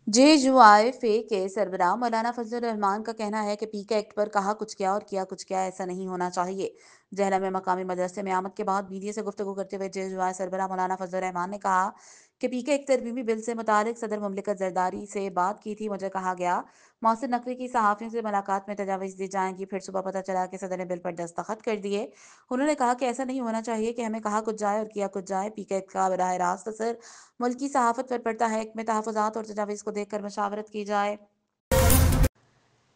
JUIFA کے سربراہ مولانا فضل الرحمان کا کہنا ہے کہ پی کے ایکٹ پر کہا کچھ کیا اور کیا کچھ کیا، ایسا نہیں ہونا چاہیے۔ جہلا میں مقامی مدرسے میں آمد کے بعد میڈیا سے گفتگو کرتے ہوئے JUI سربراہ مولانا فضل الرحمان نے کہا کہ پی کے ایک ترمیمی بل سے متعلق صدر مملکت زرداری سے بات کی تھی۔ مجھے کہا گیا موثر نقوی کی صحافیوں سے ملاقات میں تجاویز دی جائیں گی، پھر صبح پتہ چلا کہ صدر نے بل پر دستخط کر دیے۔ انہوں نے کہا کہ ایسا نہیں ہونا چاہیے کہ ہمیں کہا کچھ جائے اور کیا کچھ جائے۔ پی کے ایکٹ کا براہ راست اثر ملکی صحافت پر پڑتا ہے۔ ایکٹ میں تحفظات اور تجاویز کو دیکھ کر مشاورت کی جائے۔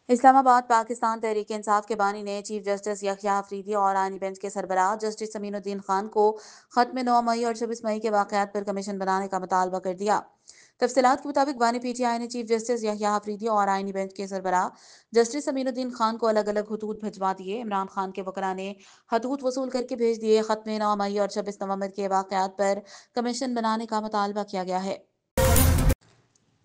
اسلام آباد پاکستان تحریک انصاف کے بانی نے چیف جسٹس یحییٰ آفریدی اور آئینی بینچ کے سربراہ جسٹس امین الدین خان کو خط میں 9 مئی اور 26 مئی کے واقعات پر کمیشن بنانے کا مطالبہ کر دیا۔ تفصیلات کے مطابق بانی پی ٹی آئی نے چیف جسٹس یحییٰ آفریدی اور آئینی بینچ کے سربراہ جسٹس امین الدین خان کو الگ الگ خطوط بھجوا دیے۔ عمران خان کے وکلاء نے خطوط وصول کر کے بھیج دیے۔ خط میں 9 مئی اور 26 نومبر کے واقعات پر کمیشن بنانے کا مطالبہ کیا گیا ہے۔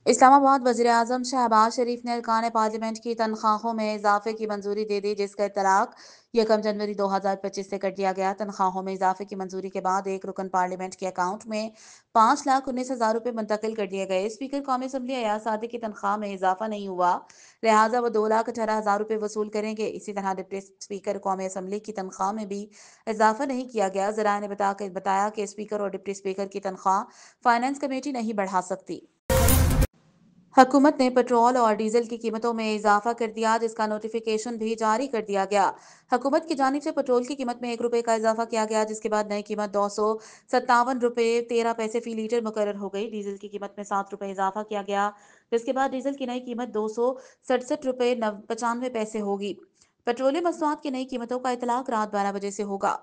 اسلام آباد وزیر اعظم شہباز شریف نے ارکان پارلیمنٹ کی تنخواہوں میں اضافے کی منظوری دے دی، جس کا اطلاق 1 جنوری 2025 سے کر دیا گیا۔ تنخواہوں میں اضافے کی منظوری کے بعد ایک رکن پارلیمنٹ کے اکاؤنٹ میں 5,19,000 روپے منتقل کر دیے گئے۔ اسپیکر قومی اسمبلی ایاز صادق کی تنخواہ میں اضافہ نہیں ہوا، لہٰذا وہ 2,18,000 روپے وصول کریں گے۔ اسی طرح ڈپٹی اسپیکر قومی اسمبلی کی تنخواہ میں بھی اضافہ نہیں کیا گیا۔ ذرائع نے بتایا کہ اسپیکر اور ڈپٹی اسپیکر کی تنخواہ فائنانس کمیٹی نہیں بڑھا سکتی۔ حکومت نے پٹرول اور ڈیزل کی قیمتوں میں اضافہ کر دیا، جس کا نوٹیفیکیشن بھی جاری کر دیا گیا۔ حکومت کی جانب سے پٹرول کی قیمت میں 1 روپے کا اضافہ کیا گیا، جس کے بعد نئی قیمت 257 روپے 13 پیسے فی لیٹر مقرر ہو گئی۔ ڈیزل کی قیمت میں 7 روپے اضافہ کیا گیا، جس کے بعد ڈیزل کی نئی قیمت 267 روپے 95 پیسے ہوگی۔ پیٹرولیم مصنوعات کی نئی قیمتوں کا اطلاق رات 12 بجے سے ہوگا۔